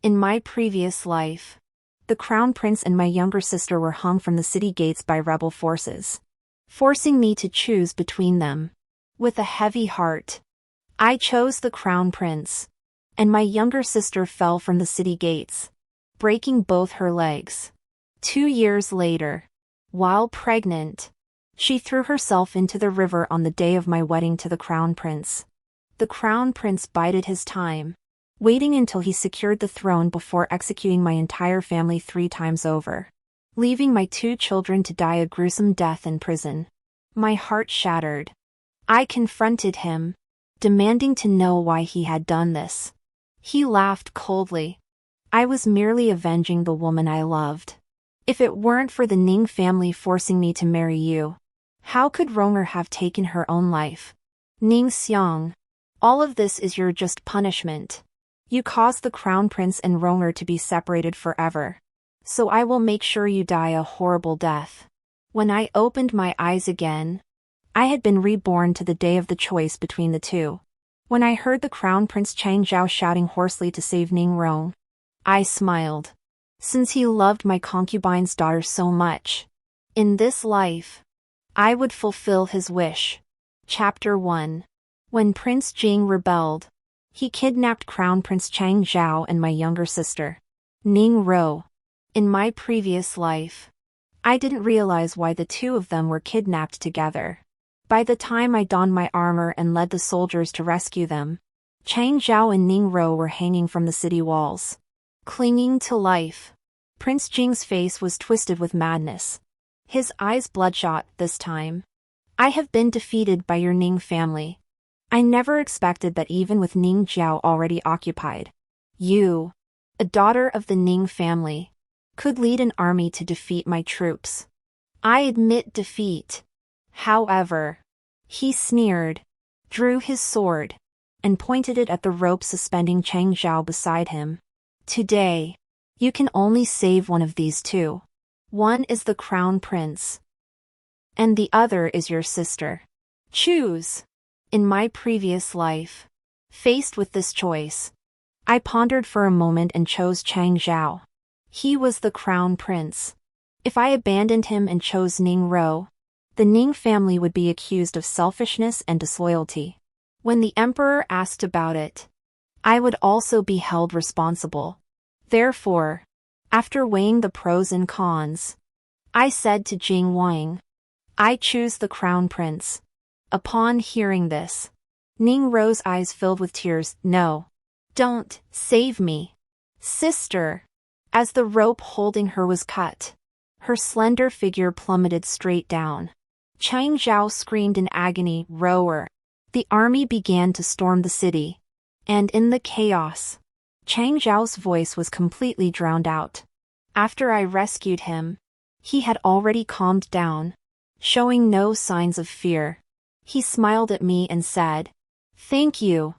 In my previous life, the crown prince and my younger sister were hung from the city gates by rebel forces, forcing me to choose between them. With a heavy heart, I chose the crown prince, and my younger sister fell from the city gates, breaking both her legs. 2 years later, while pregnant, she threw herself into the river on the day of my wedding to the crown prince. The crown prince bided his time, waiting until he secured the throne before executing my entire family 3 times over, leaving my 2 children to die a gruesome death in prison. My heart shattered. I confronted him, demanding to know why he had done this. He laughed coldly. I was merely avenging the woman I loved. If it weren't for the Ning family forcing me to marry you, how could Ronger have taken her own life? Ning Xiang, all of this is your just punishment. You caused the crown prince and Ronger to be separated forever. So I will make sure you die a horrible death. When I opened my eyes again, I had been reborn to the day of the choice between the two. When I heard the crown prince Chang Zhao shouting hoarsely to save Ning Rong, I smiled. Since he loved my concubine's daughter so much, in this life, I would fulfill his wish. Chapter 1. When Prince Jing rebelled, he kidnapped Crown Prince Chang Zhao and my younger sister, Ning Ro. In my previous life, I didn't realize why the 2 of them were kidnapped together. By the time I donned my armor and led the soldiers to rescue them, Chang Zhao and Ning Ro were hanging from the city walls, clinging to life. Prince Jing's face was twisted with madness, his eyes bloodshot this time. I have been defeated by your Ning family. I never expected that even with Ning Jiao already occupied, you, a daughter of the Ning family, could lead an army to defeat my troops. I admit defeat. However, he sneered, drew his sword, and pointed it at the rope suspending Chang Zhao beside him. Today, you can only save one of these 2. One is the crown prince, and the other is your sister. Choose. In my previous life, faced with this choice, I pondered for a moment and chose Chang Zhao. He was the crown prince. If I abandoned him and chose Ning Ro, the Ning family would be accused of selfishness and disloyalty. When the emperor asked about it, I would also be held responsible. Therefore, after weighing the pros and cons, I said to Jing Wang, I choose the crown prince. Upon hearing this, Ning Ro's eyes filled with tears. No. Don't save me, sister. As the rope holding her was cut, her slender figure plummeted straight down. Chang Zhao screamed in agony, Rower. The army began to storm the city, and in the chaos, Chang Zhao's voice was completely drowned out. After I rescued him, he had already calmed down, showing no signs of fear. He smiled at me and said, Thank you,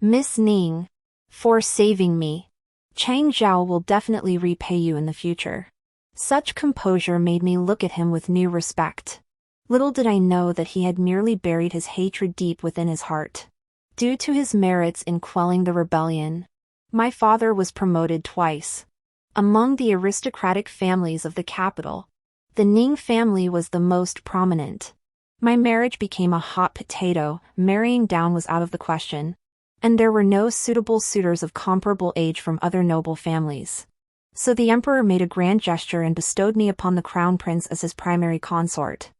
Miss Ning, for saving me. Chang Zhao will definitely repay you in the future. Such composure made me look at him with new respect. Little did I know that he had merely buried his hatred deep within his heart. Due to his merits in quelling the rebellion, my father was promoted twice. Among the aristocratic families of the capital, the Ning family was the most prominent. My marriage became a hot potato, marrying down was out of the question, and there were no suitable suitors of comparable age from other noble families. So the emperor made a grand gesture and bestowed me upon the crown prince as his primary consort.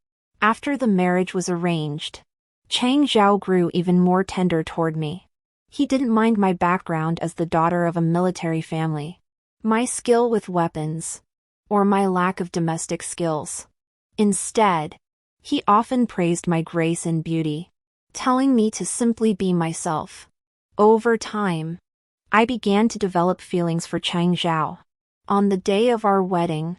After the marriage was arranged, Chang Zhao grew even more tender toward me. He didn't mind my background as the daughter of a military family, my skill with weapons, or my lack of domestic skills. Instead, he often praised my grace and beauty, telling me to simply be myself. Over time, I began to develop feelings for Chang Zhao. On the day of our wedding,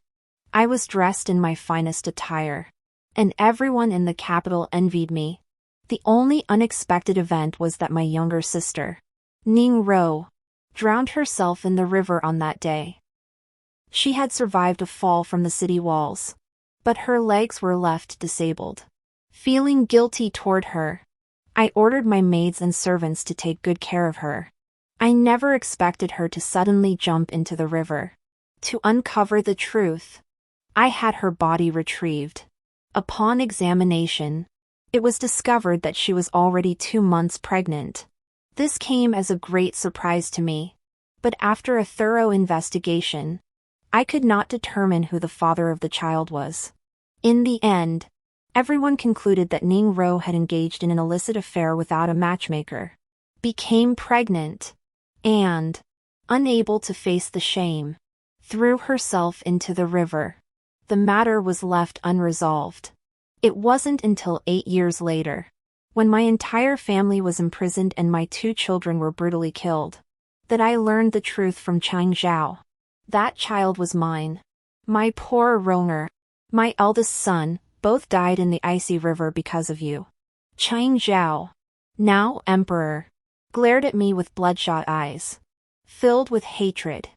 I was dressed in my finest attire, and everyone in the capital envied me. The only unexpected event was that my younger sister, Ning Ro, drowned herself in the river on that day. She had survived a fall from the city walls, but her legs were left disabled. Feeling guilty toward her, I ordered my maids and servants to take good care of her. I never expected her to suddenly jump into the river. To uncover the truth, I had her body retrieved. Upon examination, it was discovered that she was already 2 months pregnant. This came as a great surprise to me. But after a thorough investigation, I could not determine who the father of the child was. In the end, everyone concluded that Ning Ro had engaged in an illicit affair without a matchmaker, became pregnant, and, unable to face the shame, threw herself into the river. The matter was left unresolved. It wasn't until 8 years later, when my entire family was imprisoned and my 2 children were brutally killed, that I learned the truth from Chang Zhao. That child was mine. My poor Ronger, my eldest son, both died in the icy river because of you. Chang Zhao, now emperor, glared at me with bloodshot eyes, filled with hatred.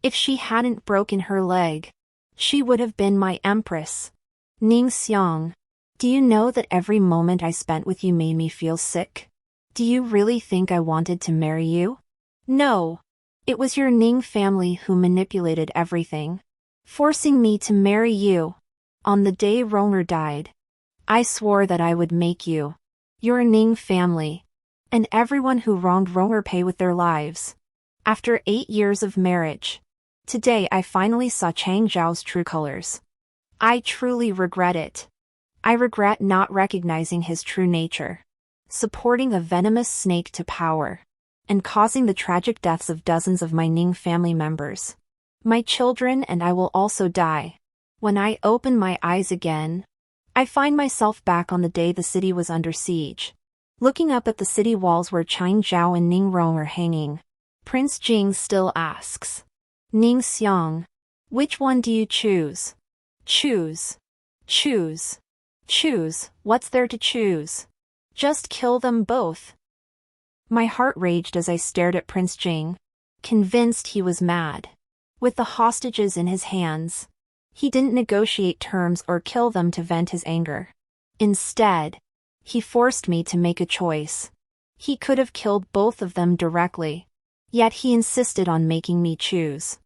If she hadn't broken her leg, she would have been my empress. Ning Xiang, do you know that every moment I spent with you made me feel sick? Do you really think I wanted to marry you? No. It was your Ning family who manipulated everything, forcing me to marry you. On the day Ronger died, I swore that I would make you, your Ning family, and everyone who wronged Ronger pay with their lives. After 8 years of marriage, today I finally saw Chang Zhao's true colors. I truly regret it. I regret not recognizing his true nature, supporting a venomous snake to power, and causing the tragic deaths of dozens of my Ning family members. My children and I will also die. When I open my eyes again, I find myself back on the day the city was under siege, looking up at the city walls where Chang Zhao and Ning Rong are hanging. Prince Jing still asks, Ning Xiang, which one do you choose? Choose. Choose. Choose. What's there to choose? Just kill them both. My heart raged as I stared at Prince Jing, convinced he was mad. With the hostages in his hands, he didn't negotiate terms or kill them to vent his anger. Instead, he forced me to make a choice. He could have killed both of them directly, yet he insisted on making me choose.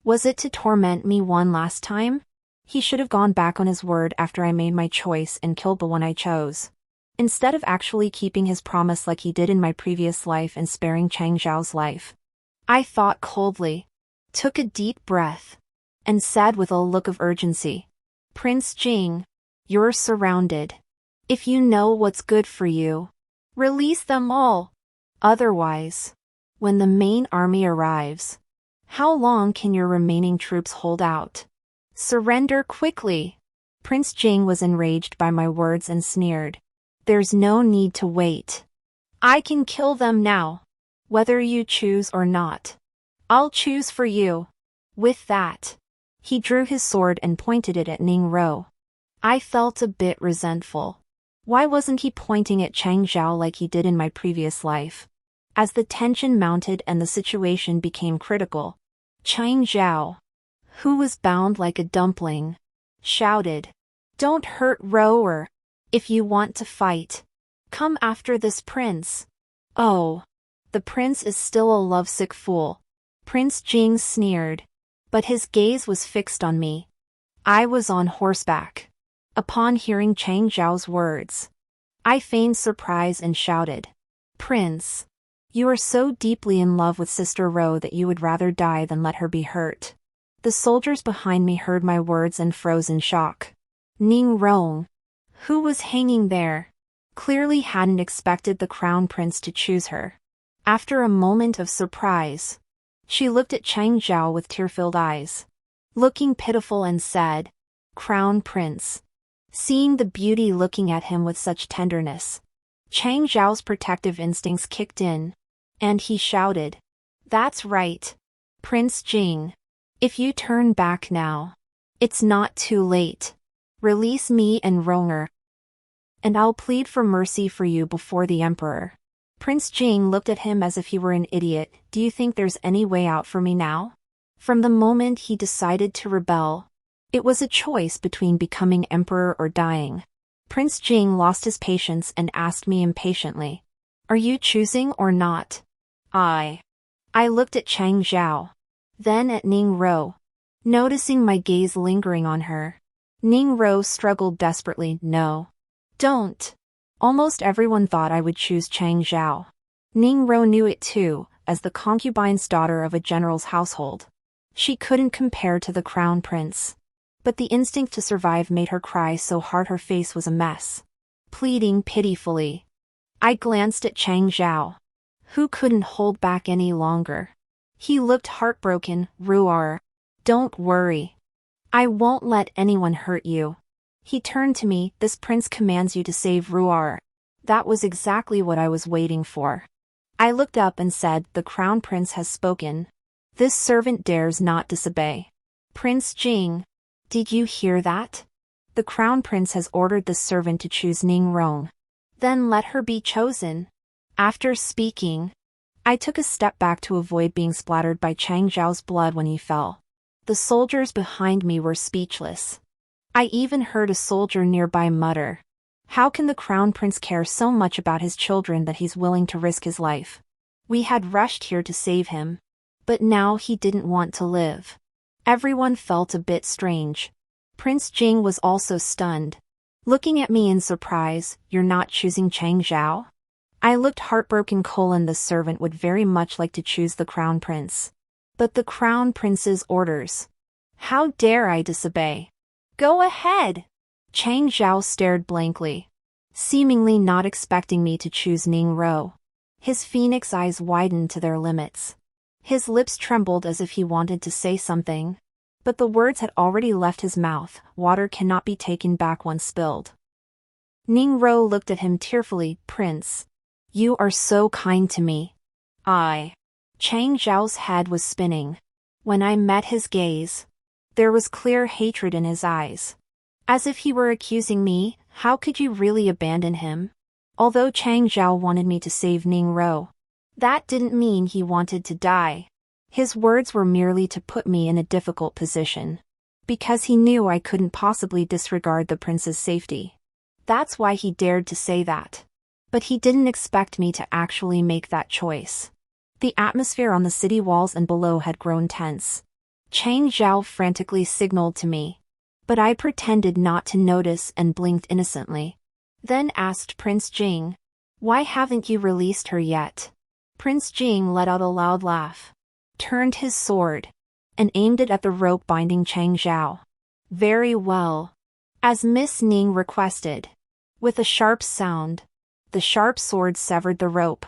Was it to torment me one last time? He should have gone back on his word after I made my choice and killed the one I chose, instead of actually keeping his promise like he did in my previous life and sparing Chang Zhao's life. I thought coldly, took a deep breath, and said with a look of urgency, Prince Jing, you're surrounded. If you know what's good for you, release them all. Otherwise, when the main army arrives, how long can your remaining troops hold out? Surrender quickly. Prince Jing was enraged by my words and sneered. There's no need to wait. I can kill them now, whether you choose or not. I'll choose for you. With that, he drew his sword and pointed it at Ning Ro. I felt a bit resentful. Why wasn't he pointing at Chang Zhao like he did in my previous life? As the tension mounted and the situation became critical, Chang Zhao, who was bound like a dumpling, shouted, Don't hurt Roer. If you want to fight, come after this prince. Oh, the prince is still a lovesick fool. Prince Jing sneered, but his gaze was fixed on me. I was on horseback. Upon hearing Chang Zhao's words, I feigned surprise and shouted, Prince, you are so deeply in love with Sister Ro that you would rather die than let her be hurt. The soldiers behind me heard my words and froze in shock. Ning Rong, who was hanging there, clearly hadn't expected the crown prince to choose her. After a moment of surprise, she looked at Chang Zhao with tear-filled eyes, looking pitiful, and said, Crown prince. Seeing the beauty looking at him with such tenderness, Chang Zhao's protective instincts kicked in, and he shouted, That's right, Prince Jing. If you turn back now, it's not too late. Release me and Ronger, and I'll plead for mercy for you before the emperor. Prince Jing looked at him as if he were an idiot. Do you think there's any way out for me now? From the moment he decided to rebel, it was a choice between becoming emperor or dying. Prince Jing lost his patience and asked me impatiently, Are you choosing or not? I looked at Chang Zhao. Then at Ning Ro. Noticing my gaze lingering on her, Ning Ro struggled desperately. No. Don't. Almost everyone thought I would choose Chang Zhao. Ning Ro knew it too, as the concubine's daughter of a general's household. She couldn't compare to the crown prince. But the instinct to survive made her cry so hard her face was a mess. Pleading pitifully. I glanced at Chang Zhao, who couldn't hold back any longer. He looked heartbroken. Ruar. Don't worry. I won't let anyone hurt you. He turned to me. This prince commands you to save Ruar. That was exactly what I was waiting for. I looked up and said, the crown prince has spoken. This servant dares not disobey. Prince Jing. Did you hear that? The crown prince has ordered the servant to choose Ning Rong. Then let her be chosen. After speaking, I took a step back to avoid being splattered by Chang Zhao's blood when he fell. The soldiers behind me were speechless. I even heard a soldier nearby mutter, how can the crown prince care so much about his children that he's willing to risk his life? We had rushed here to save him. But now he didn't want to live. Everyone felt a bit strange. Prince Jing was also stunned. Looking at me in surprise, you're not choosing Chang Zhao? I looked heartbroken. The servant would very much like to choose the crown prince. But the crown prince's orders. How dare I disobey? Go ahead! Chang Zhao stared blankly, seemingly not expecting me to choose Ning Ro. His phoenix eyes widened to their limits. His lips trembled as if he wanted to say something. But the words had already left his mouth. Water cannot be taken back once spilled. Ning Ro looked at him tearfully. Prince, you are so kind to me. Chang Zhao's head was spinning. When I met his gaze, there was clear hatred in his eyes. As if he were accusing me. How could you really abandon him? Although Chang Zhao wanted me to save Ning Ro, that didn't mean he wanted to die. His words were merely to put me in a difficult position. Because he knew I couldn't possibly disregard the prince's safety. That's why he dared to say that. But he didn't expect me to actually make that choice. The atmosphere on the city walls and below had grown tense. Chang Zhao frantically signaled to me. But I pretended not to notice and blinked innocently. Then asked Prince Jing, why haven't you released her yet? Prince Jing let out a loud laugh, turned his sword, and aimed it at the rope binding Chang Zhao. Very well. As Miss Ning requested. With a sharp sound, the sharp sword severed the rope.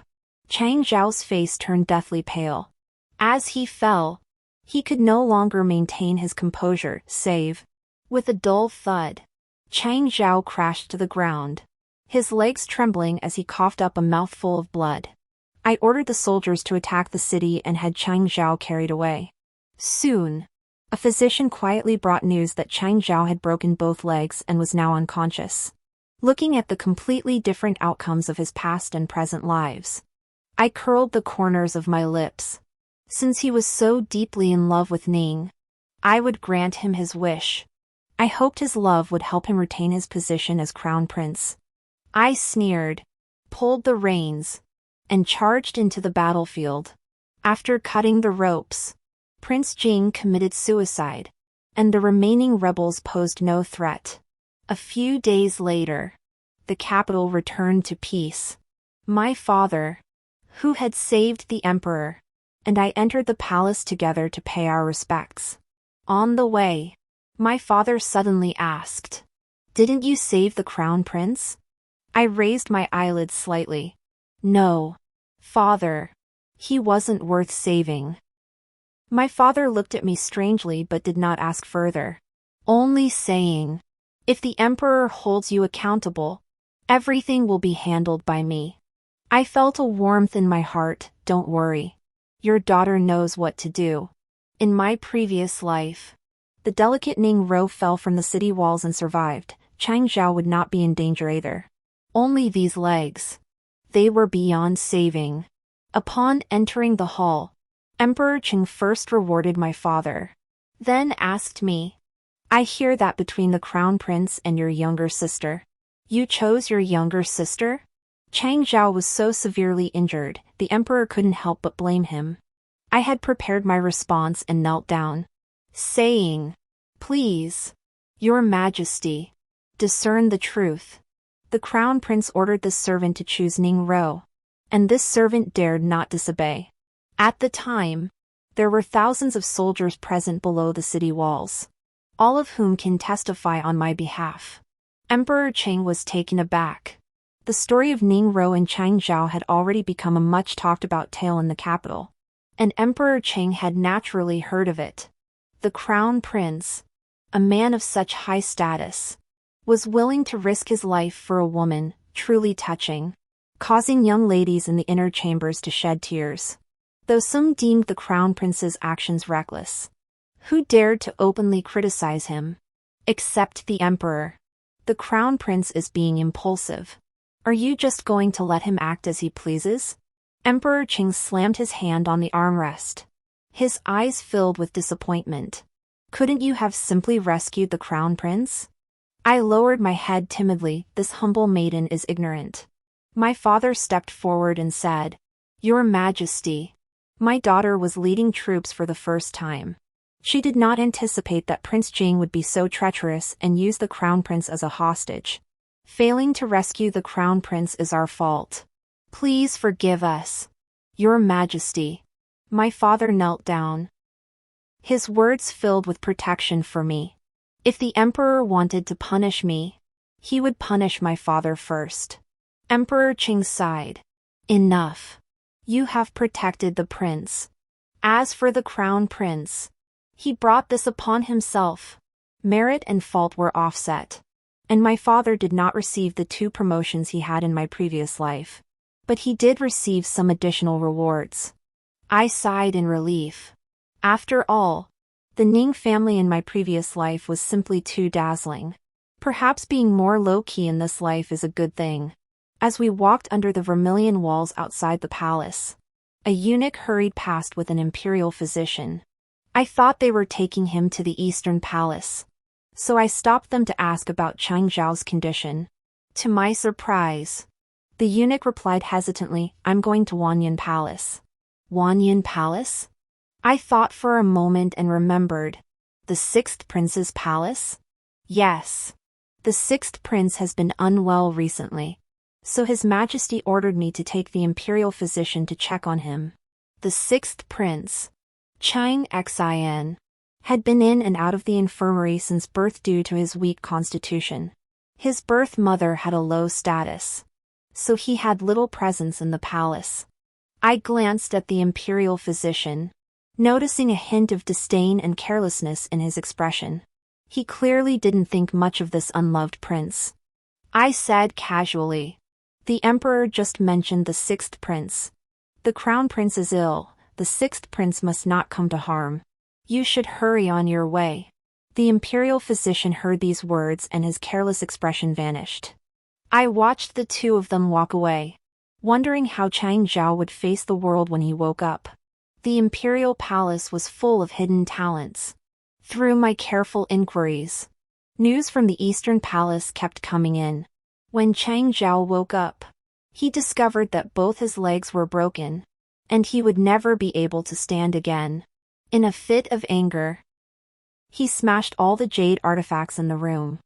Chang Zhao's face turned deathly pale. As he fell, he could no longer maintain his composure, save. With a dull thud, Chang Zhao crashed to the ground, his legs trembling as he coughed up a mouthful of blood. I ordered the soldiers to attack the city and had Chang Zhao carried away. Soon, a physician quietly brought news that Chang Zhao had broken both legs and was now unconscious. Looking at the completely different outcomes of his past and present lives, I curled the corners of my lips. Since he was so deeply in love with Ning, I would grant him his wish. I hoped his love would help him retain his position as crown prince. I sneered, pulled the reins, and charged into the battlefield. After cutting the ropes, Prince Jing committed suicide, and the remaining rebels posed no threat. A few days later, the capital returned to peace. My father, who had saved the emperor, and I entered the palace together to pay our respects. On the way, my father suddenly asked, "Didn't you save the crown prince?" I raised my eyelids slightly. "No, father. He wasn't worth saving." My father looked at me strangely but did not ask further, only saying, "If the emperor holds you accountable, everything will be handled by me." I felt a warmth in my heart. Don't worry. Your daughter knows what to do. In my previous life, the delicate Ning Ro fell from the city walls and survived. Chang Zhao would not be in danger either. Only these legs. They were beyond saving. Upon entering the hall, Emperor Qing first rewarded my father, then asked me, "I hear that between the crown prince and your younger sister, you chose your younger sister?" Chang Zhao was so severely injured, the emperor couldn't help but blame him. I had prepared my response and knelt down, saying, "Please, Your Majesty, discern the truth." The crown prince ordered this servant to choose Ning-ro, and this servant dared not disobey. At the time, there were thousands of soldiers present below the city walls, all of whom can testify on my behalf. Emperor Cheng was taken aback. The story of Ning-ro and Chang Zhao had already become a much talked about tale in the capital, and Emperor Cheng had naturally heard of it. The crown prince, a man of such high status, was willing to risk his life for a woman, truly touching, causing young ladies in the inner chambers to shed tears. Though some deemed the crown prince's actions reckless, who dared to openly criticize him? Except the emperor. The crown prince is being impulsive. Are you just going to let him act as he pleases? Emperor Qing slammed his hand on the armrest. His eyes filled with disappointment. Couldn't you have simply rescued the crown prince? I lowered my head timidly. This humble maiden is ignorant. My father stepped forward and said, "Your Majesty, my daughter was leading troops for the first time. She did not anticipate that Prince Jing would be so treacherous and use the crown prince as a hostage. Failing to rescue the crown prince is our fault. Please forgive us, Your Majesty." My father knelt down. His words filled with protection for me. If the emperor wanted to punish me, he would punish my father first. Emperor Qing sighed. Enough. You have protected the prince. As for the crown prince, he brought this upon himself. Merit and fault were offset, and my father did not receive the 2 promotions he had in my previous life. But he did receive some additional rewards. I sighed in relief. After all, the Ning family in my previous life was simply too dazzling. Perhaps being more low-key in this life is a good thing. As we walked under the vermilion walls outside the palace, a eunuch hurried past with an imperial physician. I thought they were taking him to the Eastern Palace, so I stopped them to ask about Chang Zhao's condition. To my surprise, the eunuch replied hesitantly, "I'm going to Wanyan Palace." Wanyan Palace? I thought for a moment and remembered. The 6th Prince's palace? Yes. The 6th Prince has been unwell recently, so His Majesty ordered me to take the imperial physician to check on him. The 6th Prince, Chang Xin, had been in and out of the infirmary since birth due to his weak constitution. His birth mother had a low status, so he had little presence in the palace. I glanced at the imperial physician, noticing a hint of disdain and carelessness in his expression. He clearly didn't think much of this unloved prince. I said casually, "The emperor just mentioned the 6th prince. The crown prince is ill. The 6th prince must not come to harm. You should hurry on your way." The imperial physician heard these words and his careless expression vanished. I watched the 2 of them walk away, wondering how Chang Zhao would face the world when he woke up. The imperial palace was full of hidden talents. Through my careful inquiries, news from the Eastern Palace kept coming in. When Chang Zhao woke up, he discovered that both his legs were broken, and he would never be able to stand again. In a fit of anger, he smashed all the jade artifacts in the room.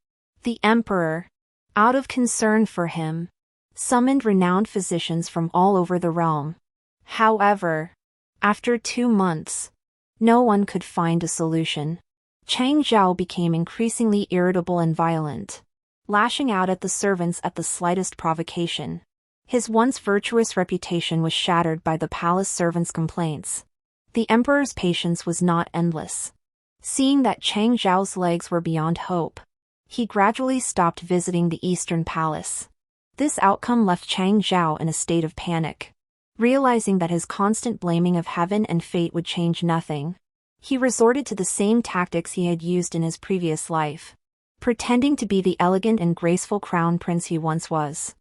The emperor, out of concern for him, summoned renowned physicians from all over the realm. However, after 2 months, no one could find a solution. Chang Zhao became increasingly irritable and violent, lashing out at the servants at the slightest provocation. His once virtuous reputation was shattered by the palace servants' complaints. The emperor's patience was not endless. Seeing that Chang Zhao's legs were beyond hope, he gradually stopped visiting the Eastern Palace. This outcome left Chang Zhao in a state of panic. Realizing that his constant blaming of heaven and fate would change nothing, he resorted to the same tactics he had used in his previous life, pretending to be the elegant and graceful crown prince he once was.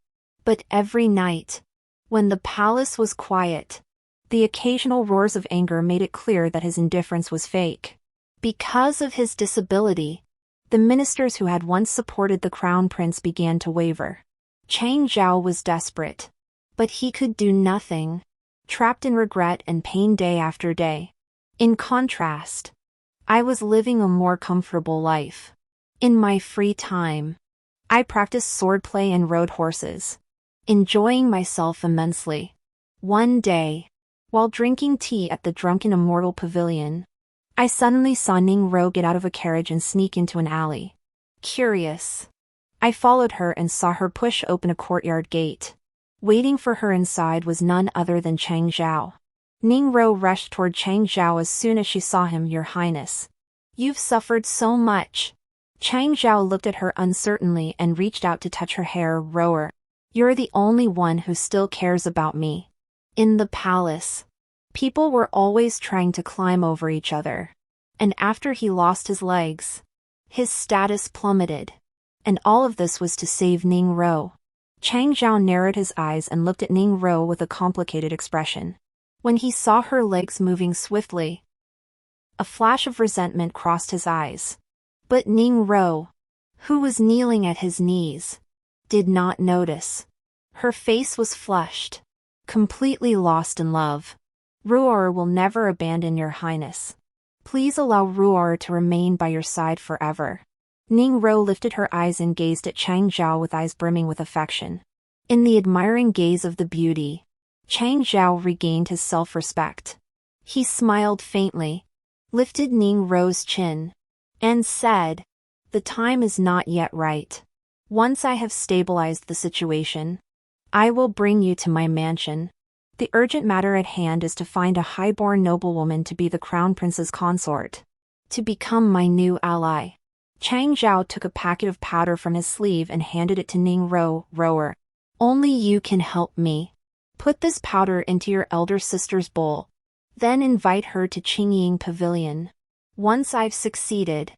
But every night, when the palace was quiet, the occasional roars of anger made it clear that his indifference was fake. Because of his disability, the ministers who had once supported the crown prince began to waver. Chang Zhao was desperate, but he could do nothing. trapped in regret and pain day after day. In contrast, I was living a more comfortable life. In my free time, I practiced swordplay and rode horses, enjoying myself immensely. One day, while drinking tea at the Drunken Immortal Pavilion, I suddenly saw Ning Ro get out of a carriage and sneak into an alley. Curious, I followed her and saw her push open a courtyard gate. Waiting for her inside was none other than Chang Zhao. Ning Ro rushed toward Chang Zhao as soon as she saw him. "Your Highness, you've suffered so much." Chang Zhao looked at her uncertainly and reached out to touch her hair. "Rower, you're the only one who still cares about me." In the palace, people were always trying to climb over each other. And after he lost his legs, his status plummeted. And all of this was to save Ning Ro. Chang Zhao narrowed his eyes and looked at Ning Ro with a complicated expression. When he saw her legs moving swiftly, a flash of resentment crossed his eyes. But Ning Ro, who was kneeling at his knees, did not notice. Her face was flushed, completely lost in love. "Ruor will never abandon your Highness. Please allow Ruor to remain by your side forever." Ning Ro lifted her eyes and gazed at Chang Zhao with eyes brimming with affection. In the admiring gaze of the beauty, Chang Zhao regained his self-respect. He smiled faintly, lifted Ning Ro's chin, and said, "The time is not yet right. Once I have stabilized the situation, I will bring you to my mansion. The urgent matter at hand is to find a high-born noblewoman to be the crown prince's consort, to become my new ally." Chang Zhao took a packet of powder from his sleeve and handed it to Ning Ro. "Rower, only you can help me. Put this powder into your elder sister's bowl. Then invite her to Qingying Pavilion. Once I've succeeded,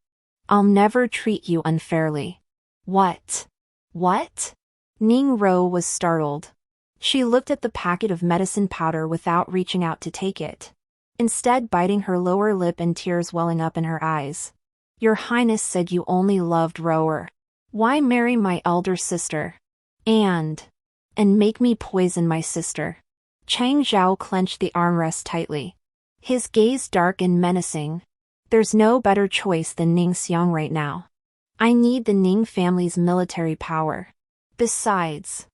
I'll never treat you unfairly." "What? What?" Ning Ro was startled. She looked at the packet of medicine powder without reaching out to take it, instead biting her lower lip and tears welling up in her eyes. "Your Highness said you only loved Rower. Why marry my elder sister? And make me poison my sister?" Chang Zhao clenched the armrest tightly, his gaze dark and menacing. "There's no better choice than Ning Xiang right now. I need the Ning family's military power. Besides,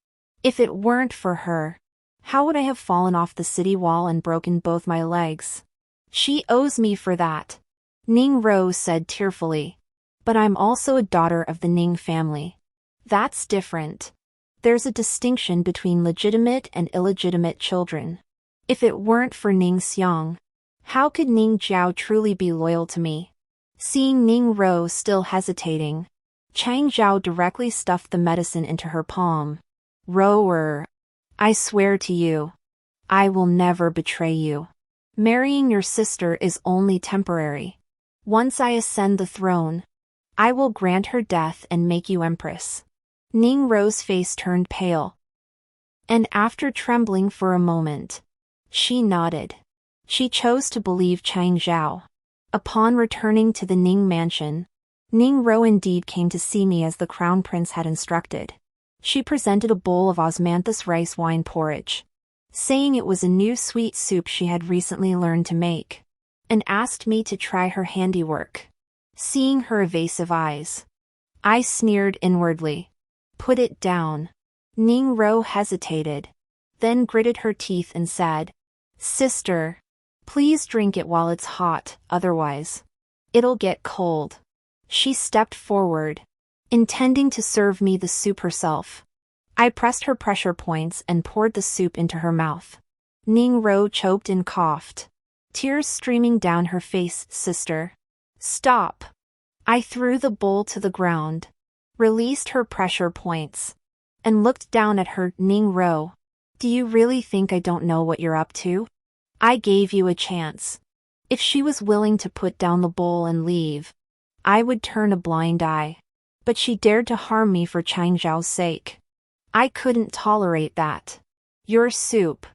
if it weren't for her, how would I have fallen off the city wall and broken both my legs? She owes me for that," Ning Ro said tearfully. "But I'm also a daughter of the Ning family. That's different. There's a distinction between legitimate and illegitimate children. If it weren't for Ning Xiang, how could Ning Jiao truly be loyal to me?" Seeing Ning Ro still hesitating, Chang Zhao directly stuffed the medicine into her palm. "Rower, I swear to you, I will never betray you. Marrying your sister is only temporary. Once I ascend the throne, I will grant her death and make you empress." Ning Ro's face turned pale, and after trembling for a moment, she nodded. She chose to believe Chang Zhao. Upon returning to the Ning mansion, Ning Ro indeed came to see me as the crown prince had instructed. She presented a bowl of osmanthus rice wine porridge, saying it was a new sweet soup she had recently learned to make, and asked me to try her handiwork. Seeing her evasive eyes, I sneered inwardly. "Put it down." Ning Ro hesitated, then gritted her teeth and said, "Sister, please drink it while it's hot, otherwise it'll get cold." She stepped forward, intending to serve me the soup herself. I pressed her pressure points and poured the soup into her mouth. Ning Ro choked and coughed, tears streaming down her face. "Sister, stop." I threw the bowl to the ground, released her pressure points, and looked down at her. "Ning Ro, do you really think I don't know what you're up to? I gave you a chance. If she was willing to put down the bowl and leave, I would turn a blind eye. But she dared to harm me for Chang Zhao's sake. I couldn't tolerate that. Your soup.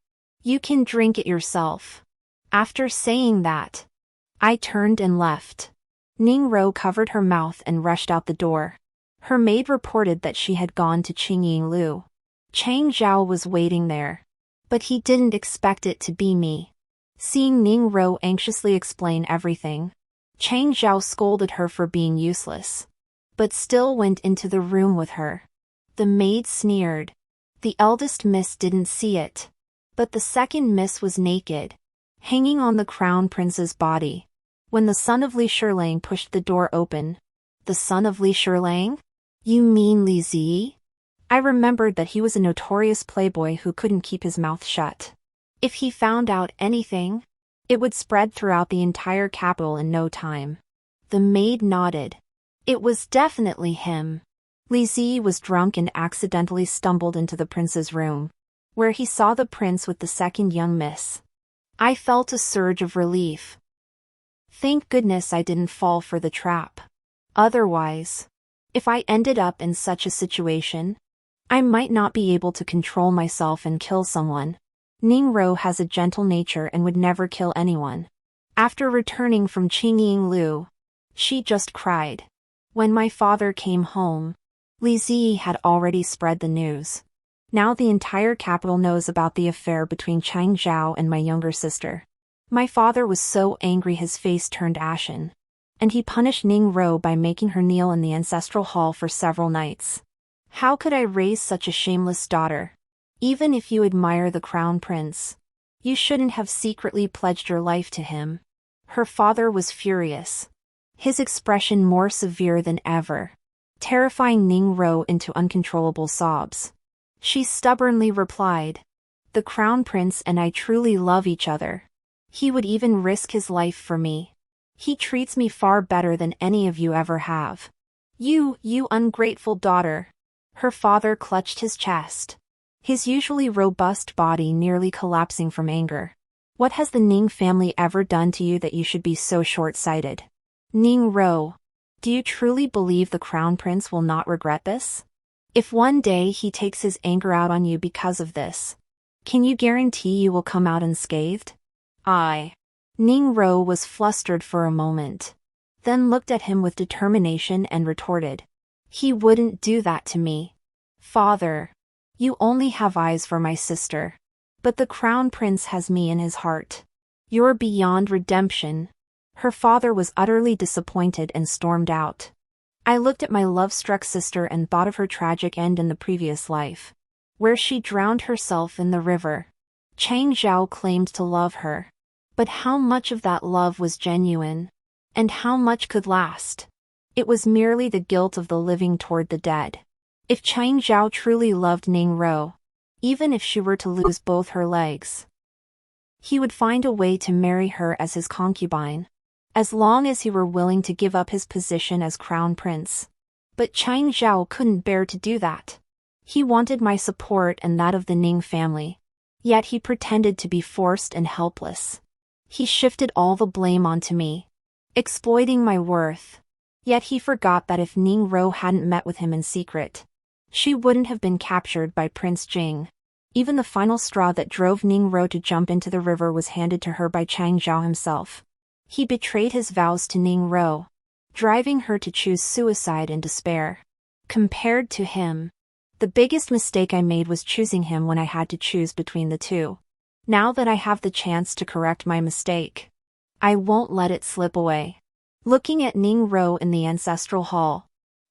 You can drink it yourself." After saying that, I turned and left. Ning Ro covered her mouth and rushed out the door. Her maid reported that she had gone to Qingying Lu. Chang Zhao was waiting there, But he didn't expect it to be me. Seeing Ningguo anxiously explain everything, Chang Zhao scolded her for being useless, but still went into the room with her. The maid sneered. The eldest miss didn't see it, but the second miss was naked, hanging on the crown prince's body. When the son of Li Shilang pushed the door open. The son of Li Shilang? You mean Li Zi? I remembered that he was a notorious playboy who couldn't keep his mouth shut. If he found out anything, it would spread throughout the entire capital in no time. The maid nodded. It was definitely him. Li Zi was drunk and accidentally stumbled into the prince's room, where he saw the prince with the second young miss. I felt a surge of relief. Thank goodness I didn't fall for the trap. Otherwise, if I ended up in such a situation, I might not be able to control myself and kill someone. Ningguo has a gentle nature and would never kill anyone. After returning from Qingying Lu, she just cried. When my father came home, Li Zi had already spread the news. Now the entire capital knows about the affair between Chang Zhao and my younger sister. My father was so angry his face turned ashen, and he punished Ningguo by making her kneel in the ancestral hall for several nights. How could I raise such a shameless daughter? Even if you admire the crown prince, you shouldn't have secretly pledged your life to him. Her father was furious, his expression more severe than ever, terrifying Ningguo into uncontrollable sobs. She stubbornly replied, "The crown prince and I truly love each other. He would even risk his life for me. He treats me far better than any of you ever have." You ungrateful daughter." Her father clutched his chest, his usually robust body nearly collapsing from anger. What has the Ning family ever done to you that you should be so short-sighted? Ningguo, do you truly believe the crown prince will not regret this? If one day he takes his anger out on you because of this, can you guarantee you will come out unscathed? Ningguo was flustered for a moment, then looked at him with determination and retorted. He wouldn't do that to me. Father, you only have eyes for my sister, but the crown prince has me in his heart. You're beyond redemption. Her father was utterly disappointed and stormed out. I looked at my love-struck sister and thought of her tragic end in the previous life, where she drowned herself in the river. Chang Zhao claimed to love her. But how much of that love was genuine? And how much could last? It was merely the guilt of the living toward the dead. If Chang Zhao truly loved Ningguo, even if she were to lose both her legs, he would find a way to marry her as his concubine, as long as he were willing to give up his position as crown prince. But Chang Zhao couldn't bear to do that. He wanted my support and that of the Ning family. Yet he pretended to be forced and helpless. He shifted all the blame onto me, exploiting my worth. Yet he forgot that if Ningguo hadn't met with him in secret, she wouldn't have been captured by Prince Jing. Even the final straw that drove Ningguo to jump into the river was handed to her by Chang Zhao himself. He betrayed his vows to Ningguo, driving her to choose suicide in despair. Compared to him, the biggest mistake I made was choosing him when I had to choose between the two. Now that I have the chance to correct my mistake, I won't let it slip away. Looking at Ningguo in the ancestral hall,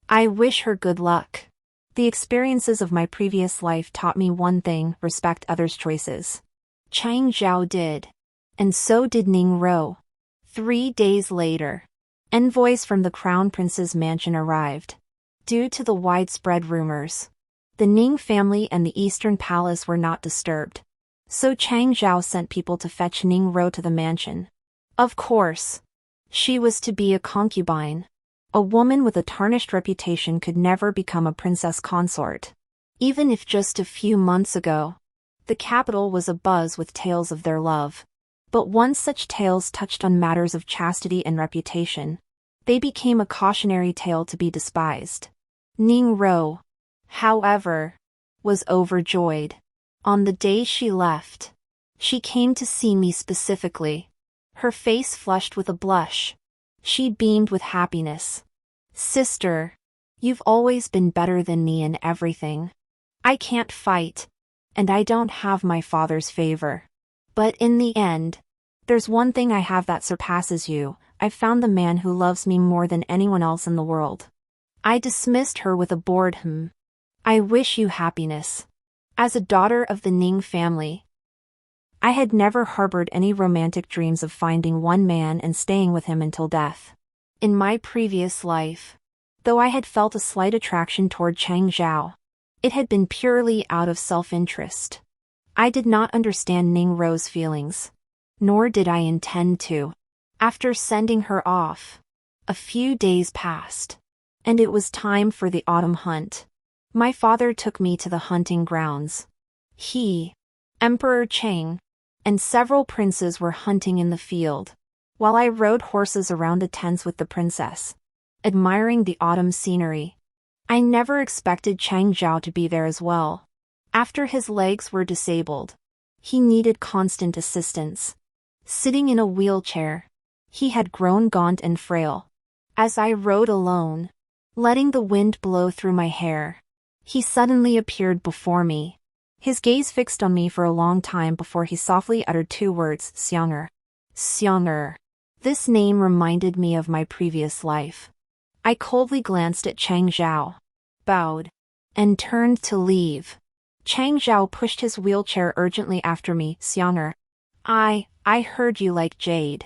I wish her good luck. The experiences of my previous life taught me one thing: respect others' choices. Chang Zhao did. And so did Ningguo. 3 days later, envoys from the Crown Prince's mansion arrived. Due to the widespread rumors, the Ning family and the Eastern Palace were not disturbed. So Chang Zhao sent people to fetch Ningguo to the mansion. Of course, she was to be a concubine. A woman with a tarnished reputation could never become a princess consort. Even if just a few months ago, the capital was abuzz with tales of their love. But once such tales touched on matters of chastity and reputation, they became a cautionary tale to be despised. Ningguo, however, was overjoyed. On the day she left, she came to see me specifically. Her face flushed with a blush. She beamed with happiness. "Sister, you've always been better than me in everything. I can't fight, and I don't have my father's favor. But in the end, there's one thing I have that surpasses you. I've found the man who loves me more than anyone else in the world. I dismissed her with a bored I wish you happiness. As a daughter of the Ning family, I had never harbored any romantic dreams of finding one man and staying with him until death. In my previous life, though I had felt a slight attraction toward Chang Zhao, it had been purely out of self-interest. I did not understand Ning Ro's feelings, nor did I intend to. After sending her off, a few days passed, and it was time for the autumn hunt. My father took me to the hunting grounds. He, Emperor Chang, and several princes were hunting in the field, while I rode horses around the tents with the princess, admiring the autumn scenery. I never expected Chang Zhao to be there as well. After his legs were disabled, he needed constant assistance. Sitting in a wheelchair, he had grown gaunt and frail. As I rode alone, letting the wind blow through my hair, he suddenly appeared before me. His gaze fixed on me for a long time before he softly uttered two words, Xianger. Xianger. This name reminded me of my previous life. I coldly glanced at Chang Zhao, bowed, and turned to leave. Chang Zhao pushed his wheelchair urgently after me. Xianger. I heard you like jade.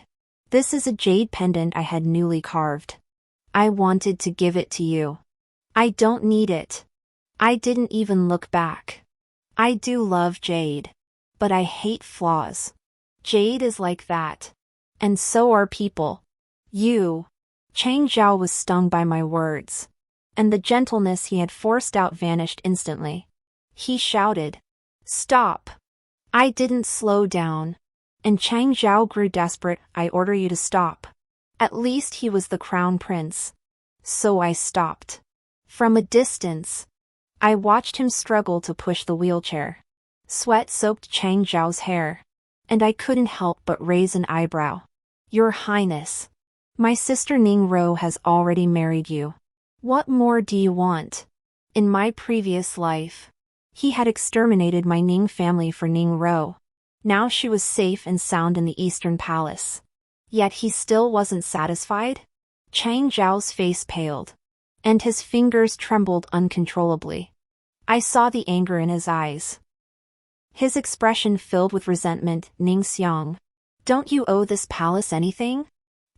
This is a jade pendant I had newly carved. I wanted to give it to you. I don't need it. I didn't even look back. I do love jade, but I hate flaws. Jade is like that. And so are people. You. Chang Zhao was stung by my words, and the gentleness he had forced out vanished instantly. He shouted, "Stop!" I didn't slow down, and Chang Zhao grew desperate. "I order you to stop." At least he was the crown prince. So I stopped. From a distance, I watched him struggle to push the wheelchair. Sweat soaked Chang Zhao's hair, and I couldn't help but raise an eyebrow. "Your Highness, my sister Ning Ro has already married you. What more do you want?" In my previous life, he had exterminated my Ning family for Ning Ro. Now she was safe and sound in the Eastern Palace. Yet he still wasn't satisfied? Chang Zhao's face paled, and his fingers trembled uncontrollably. I saw the anger in his eyes. His expression filled with resentment. "Ning Xiang, don't you owe this palace anything?"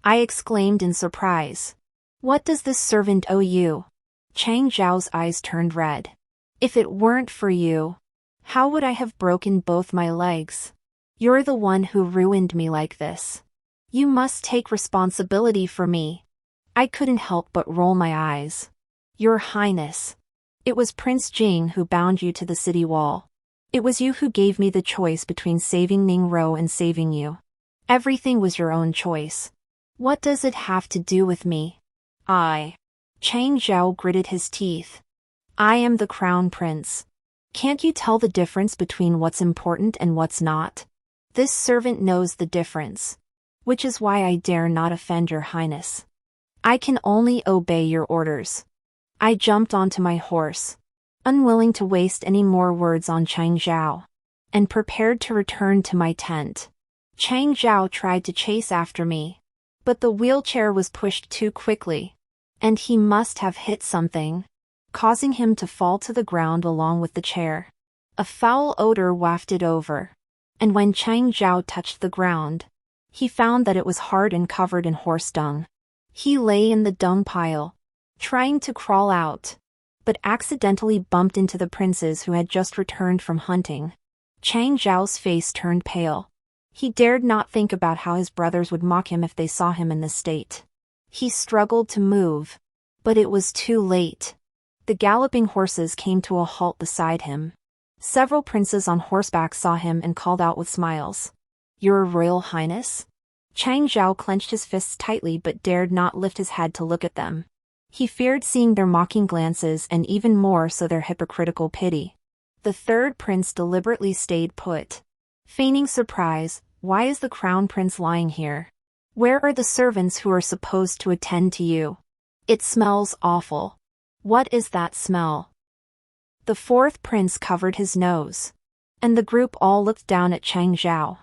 I exclaimed in surprise. "What does this servant owe you?" Chang Zhao's eyes turned red. "If it weren't for you, how would I have broken both my legs? You're the one who ruined me like this. You must take responsibility for me." I couldn't help but roll my eyes. "Your Highness, it was Prince Jing who bound you to the city wall. It was you who gave me the choice between saving Ning Ro and saving you. Everything was your own choice. What does it have to do with me?" Chang Zhao gritted his teeth. "I am the crown prince. Can't you tell the difference between what's important and what's not? This servant knows the difference, which is why I dare not offend your highness. I can only obey your orders." I jumped onto my horse, unwilling to waste any more words on Chang Zhao, and prepared to return to my tent. Chang Zhao tried to chase after me, but the wheelchair was pushed too quickly, and he must have hit something, causing him to fall to the ground along with the chair. A foul odor wafted over, and when Chang Zhao touched the ground, he found that it was hard and covered in horse dung. He lay in the dung pile, trying to crawl out, but accidentally bumped into the princes who had just returned from hunting. Chang Zhao's face turned pale. He dared not think about how his brothers would mock him if they saw him in this state. He struggled to move, but it was too late. The galloping horses came to a halt beside him. Several princes on horseback saw him and called out with smiles, "Your Royal Highness?" Chang Zhao clenched his fists tightly but dared not lift his head to look at them. He feared seeing their mocking glances and even more so their hypocritical pity. The third prince deliberately stayed put, feigning surprise. "Why is the crown prince lying here? Where are the servants who are supposed to attend to you? It smells awful." "What is that smell?" The fourth prince covered his nose. and the group all looked down at Chang Zhao.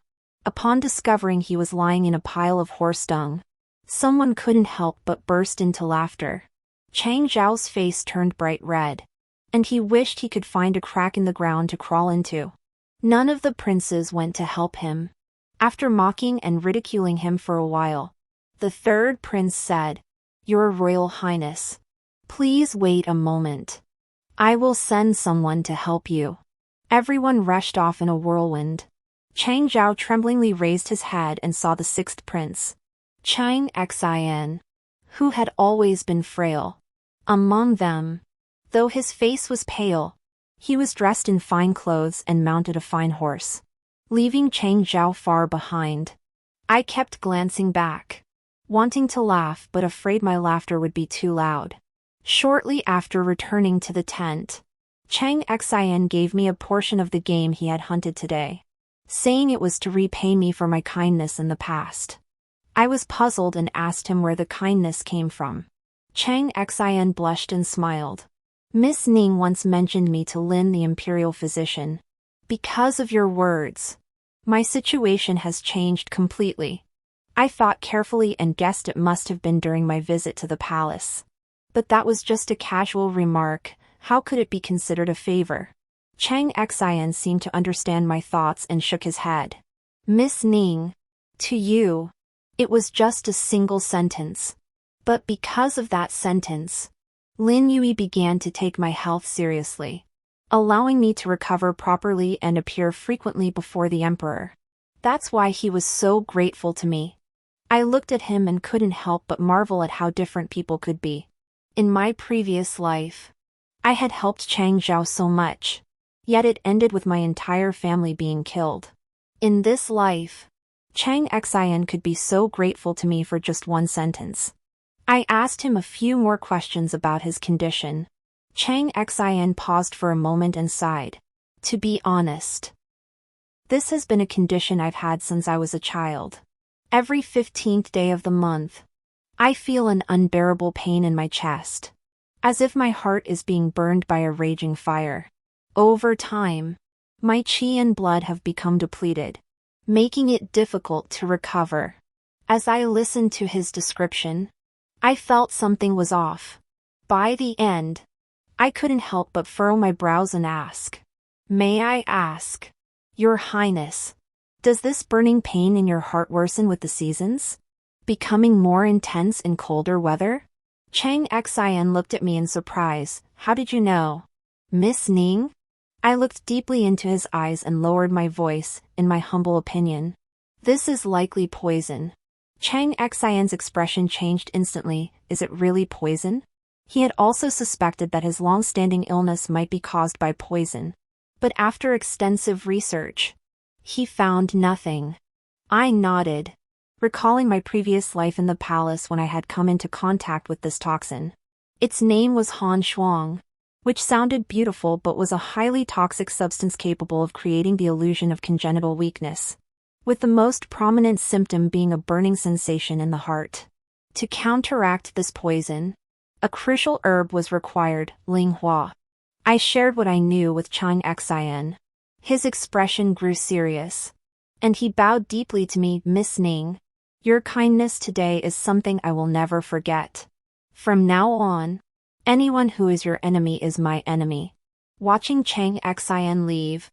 Upon discovering he was lying in a pile of horse dung, someone couldn't help but burst into laughter. Chang Zhao's face turned bright red, and he wished he could find a crack in the ground to crawl into. None of the princes went to help him. After mocking and ridiculing him for a while, the third prince said, "Your Royal Highness, please wait a moment. I will send someone to help you." Everyone rushed off in a whirlwind. Chang Zhao tremblingly raised his head and saw the sixth prince, Chang Xin, who had always been frail. Among them, though his face was pale, he was dressed in fine clothes and mounted a fine horse, leaving Chang Zhao far behind. I kept glancing back, wanting to laugh but afraid my laughter would be too loud. Shortly after returning to the tent, Chang Xin gave me a portion of the game he had hunted today, saying it was to repay me for my kindness in the past. I was puzzled and asked him where the kindness came from. Chang Xin blushed and smiled. "Miss Ning once mentioned me to Lin, the imperial physician. Because of your words, my situation has changed completely." I thought carefully and guessed it must have been during my visit to the palace. But that was just a casual remark. How could it be considered a favor? Chang Xin seemed to understand my thoughts and shook his head. "Miss Ning, to you, it was just a single sentence. But because of that sentence, Lin Yui began to take my health seriously, allowing me to recover properly and appear frequently before the emperor. That's why he was so grateful to me." I looked at him and couldn't help but marvel at how different people could be. In my previous life, I had helped Chang Zhao so much, yet it ended with my entire family being killed. In this life, Chang Xin could be so grateful to me for just one sentence. I asked him a few more questions about his condition. Chang Xin paused for a moment and sighed. "To be honest, this has been a condition I've had since I was a child. Every 15th day of the month, I feel an unbearable pain in my chest, as if my heart is being burned by a raging fire. Over time, my qi and blood have become depleted, making it difficult to recover." As I listened to his description, I felt something was off. By the end, I couldn't help but furrow my brows and ask, "May I ask, Your Highness, does this burning pain in your heart worsen with the seasons, becoming more intense in colder weather?" Chang Xin looked at me in surprise. "How did you know, Miss Ning?" I looked deeply into his eyes and lowered my voice. "In my humble opinion, this is likely poison." Chang Xin's expression changed instantly. "Is it really poison?" He had also suspected that his long-standing illness might be caused by poison, but after extensive research, he found nothing. I nodded, recalling my previous life in the palace when I had come into contact with this toxin. Its name was Han Shuang, which sounded beautiful but was a highly toxic substance capable of creating the illusion of congenital weakness, with the most prominent symptom being a burning sensation in the heart. To counteract this poison, a crucial herb was required, Ling Hua. I shared what I knew with Chang Xin. His expression grew serious, and he bowed deeply to me. "Miss Ning, your kindness today is something I will never forget. From now on, anyone who is your enemy is my enemy." Watching Chang Xin leave,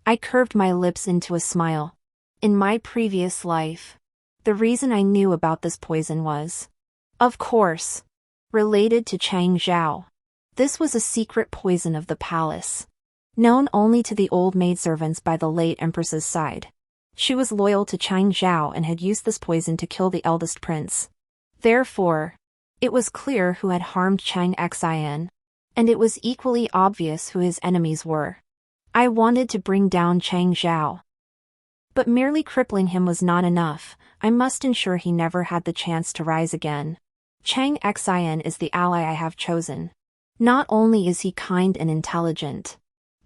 I curved my lips into a smile. In my previous life, the reason I knew about this poison was, of course, related to Chang Zhao. This was a secret poison of the palace, known only to the old maidservants by the late empress's side. She was loyal to Chang Zhao and had used this poison to kill the eldest prince. Therefore, it was clear who had harmed Chang Xin, and it was equally obvious who his enemies were. I wanted to bring down Chang Zhao, but merely crippling him was not enough. I must ensure he never had the chance to rise again. Chang Xin is the ally I have chosen. Not only is he kind and intelligent,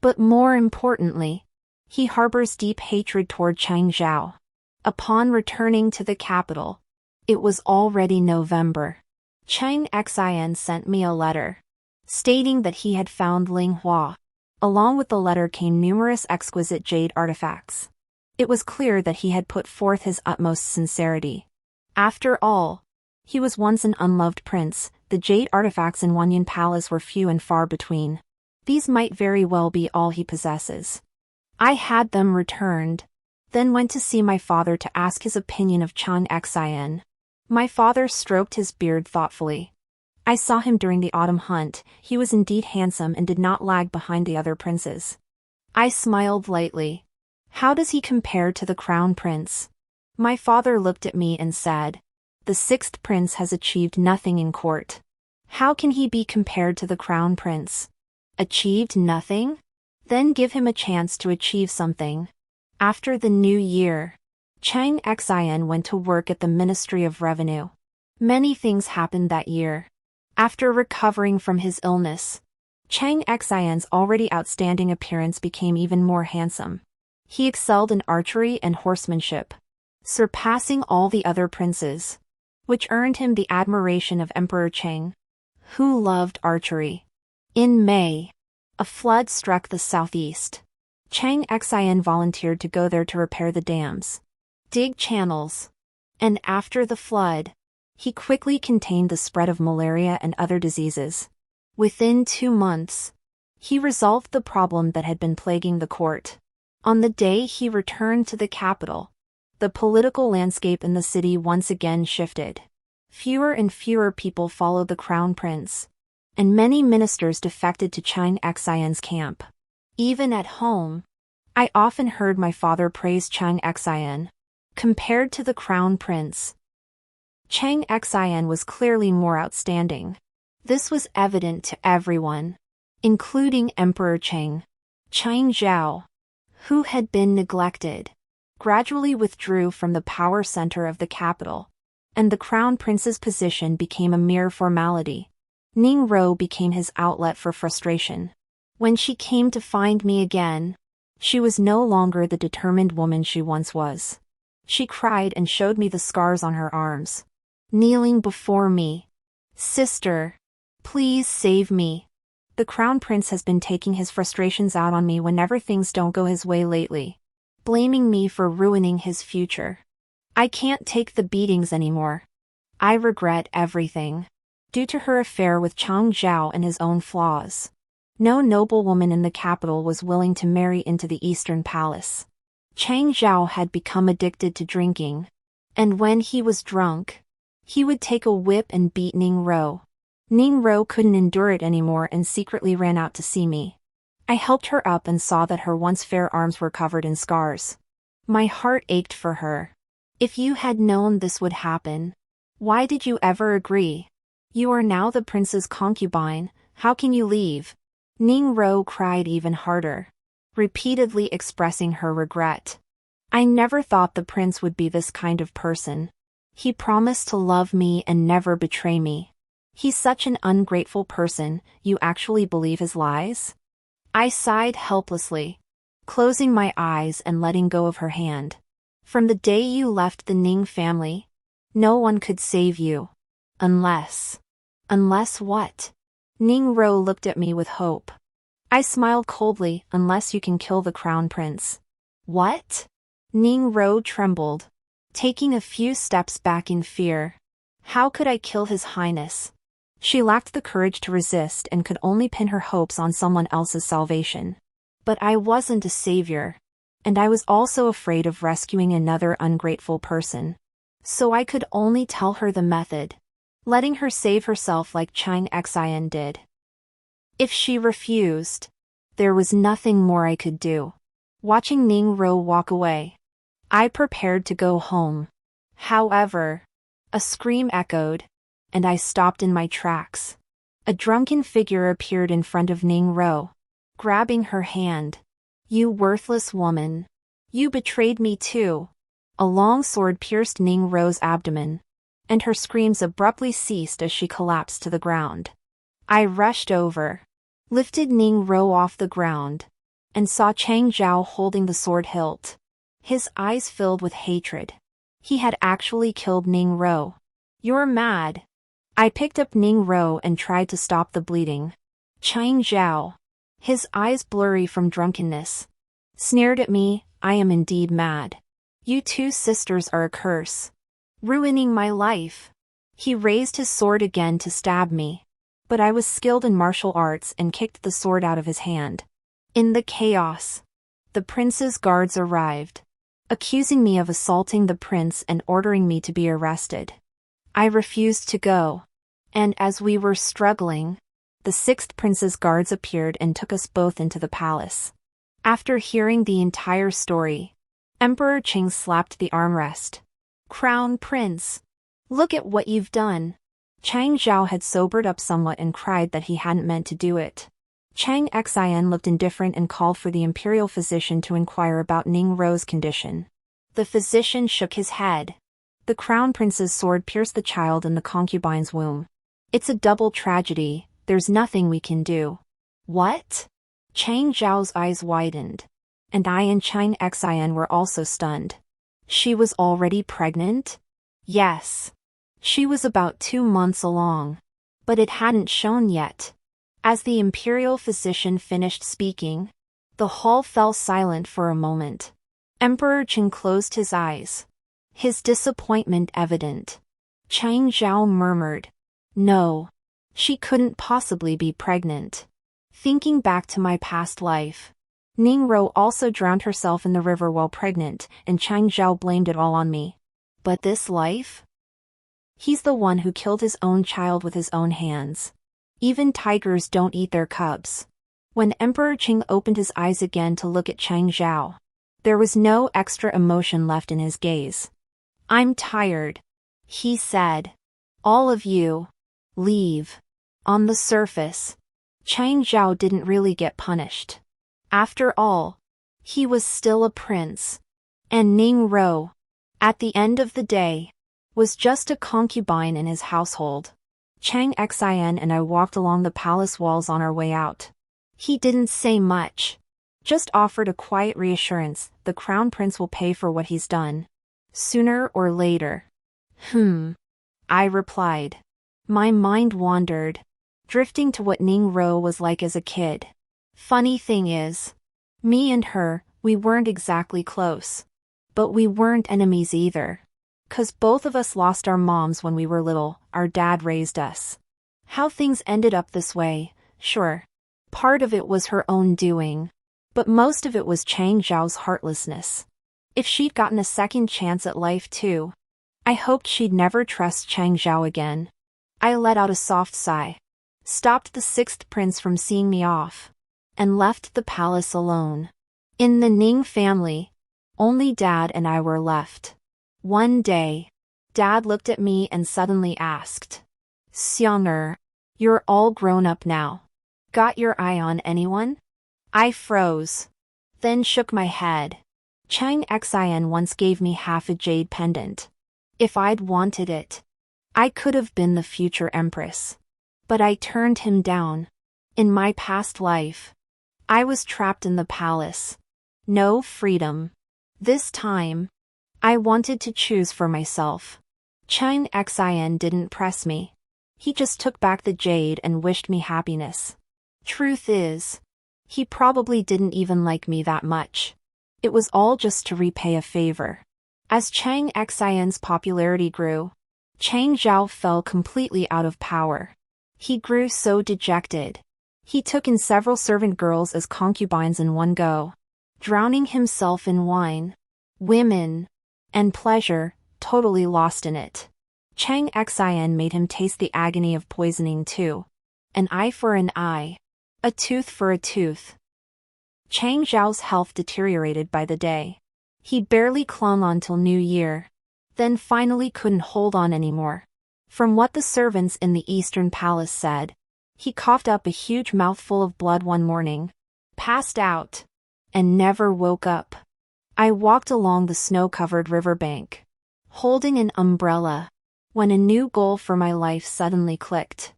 but more importantly, he harbors deep hatred toward Chang Zhao. Upon returning to the capital, it was already November. Chang Xin sent me a letter, stating that he had found Ling Hua, Along with the letter came numerous exquisite jade artifacts. It was clear that he had put forth his utmost sincerity. After all, he was once an unloved prince. The jade artifacts in Wanyan Palace were few and far between. These might very well be all he possesses. I had them returned, then went to see my father to ask his opinion of Chang Xian. My father stroked his beard thoughtfully. I saw him during the autumn hunt. He was indeed handsome and did not lag behind the other princes. I smiled lightly. How does he compare to the crown prince? My father looked at me and said, the sixth prince has achieved nothing in court. How can he be compared to the crown prince? Achieved nothing? Then give him a chance to achieve something. After the new year, Chang Xian went to work at the Ministry of Revenue. Many things happened that year. After recovering from his illness, Chang Xian's already outstanding appearance became even more handsome. He excelled in archery and horsemanship, surpassing all the other princes, which earned him the admiration of Emperor Chang, who loved archery. In May, a flood struck the southeast. Chang Xian volunteered to go there to repair the dams, dig channels, and after the flood, he quickly contained the spread of malaria and other diseases. Within 2 months, he resolved the problem that had been plaguing the court. On the day he returned to the capital, the political landscape in the city once again shifted. Fewer and fewer people followed the crown prince, and many ministers defected to Chang Xian's camp. Even at home, I often heard my father praise Chang Xian. Compared to the crown prince, Chang Xian was clearly more outstanding. This was evident to everyone, including Emperor Chang. Chang Zhao, who had been neglected, gradually withdrew from the power center of the capital, and the crown prince's position became a mere formality. Ning Rou became his outlet for frustration. When she came to find me again, she was no longer the determined woman she once was. She cried and showed me the scars on her arms. Kneeling before me, "Sister, please save me. The crown prince has been taking his frustrations out on me whenever things don't go his way lately, blaming me for ruining his future. I can't take the beatings anymore. I regret everything." Due to her affair with Chang Zhao and his own flaws, no noblewoman in the capital was willing to marry into the Eastern Palace. Chang Zhao had become addicted to drinking, and when he was drunk, he would take a whip and beat Ning Rou. Ning Rou couldn't endure it anymore and secretly ran out to see me. I helped her up and saw that her once fair arms were covered in scars. My heart ached for her. If you had known this would happen, why did you ever agree? You are now the prince's concubine, how can you leave? Ning Rou cried even harder, repeatedly expressing her regret. I never thought the prince would be this kind of person. He promised to love me and never betray me. He's such an ungrateful person, you actually believe his lies? I sighed helplessly, closing my eyes and letting go of her hand. From the day you left the Ning family, no one could save you. Unless what? Ning Rou looked at me with hope. I smiled coldly, unless you can kill the crown prince. What? Ning Rou trembled, taking a few steps back in fear. How could I kill his highness? She lacked the courage to resist and could only pin her hopes on someone else's salvation. But I wasn't a savior, and I was also afraid of rescuing another ungrateful person. So I could only tell her the method, letting her save herself like Chang Xian did. If she refused, there was nothing more I could do. Watching Ning Rou walk away, I prepared to go home. However, a scream echoed, and I stopped in my tracks. A drunken figure appeared in front of Ning Rou, grabbing her hand. You worthless woman. You betrayed me too. A long sword pierced Ning Rou's abdomen, and her screams abruptly ceased as she collapsed to the ground. I rushed over, lifted Ning Rou off the ground, and saw Chang Zhao holding the sword hilt. His eyes filled with hatred. He had actually killed Ning Rou. You're mad. I picked up Ning Rou and tried to stop the bleeding. Chang Zhao, his eyes blurry from drunkenness. Sneered at me, I am indeed mad. You two sisters are a curse. Ruining my life. He raised his sword again to stab me. But I was skilled in martial arts and kicked the sword out of his hand. In the chaos, the prince's guards arrived, accusing me of assaulting the prince and ordering me to be arrested. I refused to go. And as we were struggling, the sixth prince's guards appeared and took us both into the palace. After hearing the entire story, Emperor Qing slapped the armrest. Crown Prince, look at what you've done. Chang Zhao had sobered up somewhat and cried that he hadn't meant to do it. Chang Xin looked indifferent and called for the imperial physician to inquire about Ning Rou's condition. The physician shook his head. The crown prince's sword pierced the child in the concubine's womb. It's a double tragedy, there's nothing we can do. What? Chang Zhao's eyes widened. And I and Chang Xin were also stunned. She was already pregnant? Yes. She was about 2 months along. But it hadn't shown yet. As the imperial physician finished speaking, the hall fell silent for a moment. Emperor Qing closed his eyes, his disappointment evident. Chang Zhao murmured, "No. She couldn't possibly be pregnant." Thinking back to my past life, Ning Rou also drowned herself in the river while pregnant, and Chang Zhao blamed it all on me. But this life? He's the one who killed his own child with his own hands. Even tigers don't eat their cubs. When Emperor Qing opened his eyes again to look at Chang Zhao, there was no extra emotion left in his gaze. "I'm tired," he said. "All of you, leave." On the surface, Chang Zhao didn't really get punished. After all, he was still a prince. And Ning Rou, at the end of the day, was just a concubine in his household. Chang Xin and I walked along the palace walls on our way out. He didn't say much, just offered a quiet reassurance: the crown prince will pay for what he's done, sooner or later. I replied. My mind wandered, drifting to what Ning Rou was like as a kid. Funny thing is, me and her, we weren't exactly close. But we weren't enemies either. 'Cause both of us lost our moms when we were little, our dad raised us. How things ended up this way, sure. Part of it was her own doing. But most of it was Chang Zhao's heartlessness. If she'd gotten a second chance at life too, I hoped she'd never trust Chang Zhao again. I let out a soft sigh, stopped the sixth prince from seeing me off, and left the palace alone. In the Ning family, only Dad and I were left. One day, Dad looked at me and suddenly asked, "Xiang, you're all grown up now. Got your eye on anyone?" I froze, then shook my head. Chang Xin once gave me half a jade pendant. If I'd wanted it, I could have been the future empress. But I turned him down. In my past life, I was trapped in the palace. No freedom. This time, I wanted to choose for myself. Chang Xin didn't press me. He just took back the jade and wished me happiness. Truth is, he probably didn't even like me that much. It was all just to repay a favor. As Chang Xin's popularity grew, Chang Zhao fell completely out of power. He grew so dejected. He took in several servant girls as concubines in one go, drowning himself in wine, women, and pleasure, totally lost in it. Chang Xin made him taste the agony of poisoning too. An eye for an eye, a tooth for a tooth. Chang Zhao's health deteriorated by the day. He barely clung on till New Year, then finally couldn't hold on anymore. From what the servants in the Eastern Palace said, he coughed up a huge mouthful of blood one morning, passed out, and never woke up. I walked along the snow-covered riverbank, holding an umbrella, when a new goal for my life suddenly clicked.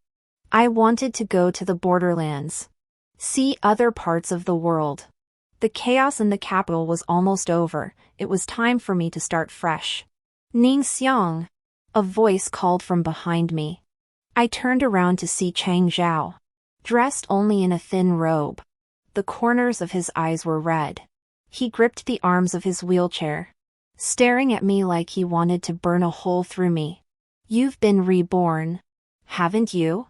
I wanted to go to the borderlands, see other parts of the world. The chaos in the capital was almost over. It was time for me to start fresh. "Ning Xiang," a voice called from behind me. I turned around to see Chang Zhao, dressed only in a thin robe. The corners of his eyes were red. He gripped the arms of his wheelchair, staring at me like he wanted to burn a hole through me. "You've been reborn, haven't you?"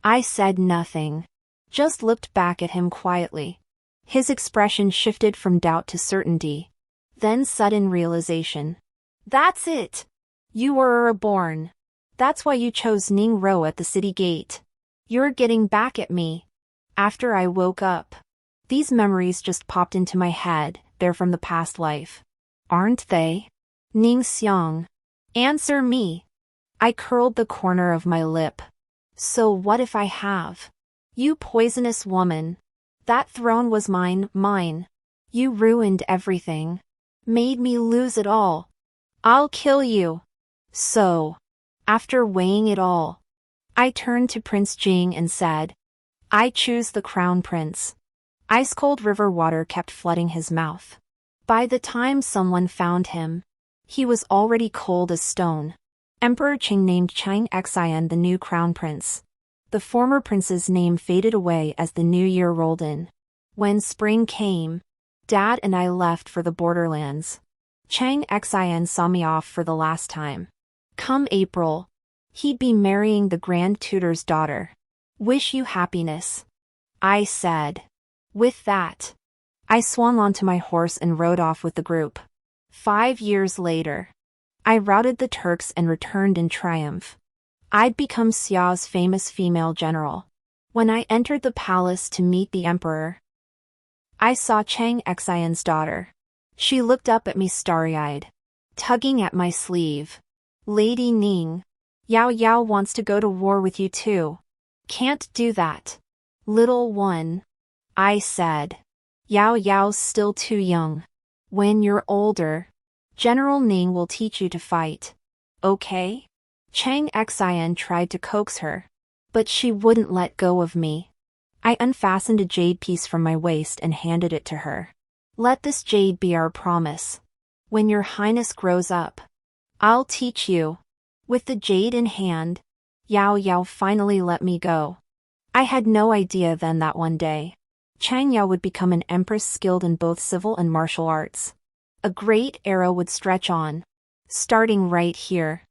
I said nothing, just looked back at him quietly. His expression shifted from doubt to certainty, then sudden realization. "That's it! You were reborn. That's why you chose Ning Row at the city gate. You're getting back at me." After I woke up, these memories just popped into my head. They're from the past life, aren't they? Ning Xiang, answer me. I curled the corner of my lip. So what if I have? You poisonous woman. That throne was mine. You ruined everything. Made me lose it all. I'll kill you. So, after weighing it all, I turned to Prince Jing and said, "I choose the crown prince." Ice-cold river water kept flooding his mouth. By the time someone found him, he was already cold as stone. Emperor Qing named Chang Xian the new crown prince. The former prince's name faded away as the new year rolled in. When spring came, Dad and I left for the borderlands. Chang Xian saw me off for the last time. Come April, he'd be marrying the Grand Tutor's daughter. "Wish you happiness," I said. With that, I swung onto my horse and rode off with the group. 5 years later, I routed the Turks and returned in triumph. I'd become Xiao's famous female general. When I entered the palace to meet the emperor, I saw Chang Xian's daughter. She looked up at me starry-eyed, tugging at my sleeve. "Lady Ning, Yao Yao wants to go to war with you too." "Can't do that, little one," I said. "Yao Yao's still too young. When you're older, General Ning will teach you to fight. Okay?" Chang Xian tried to coax her, but she wouldn't let go of me. I unfastened a jade piece from my waist and handed it to her. "Let this jade be our promise. When your highness grows up, I'll teach you." With the jade in hand, Yao Yao finally let me go. I had no idea then that one day, Chang Yao would become an empress skilled in both civil and martial arts. A great era would stretch on, starting right here.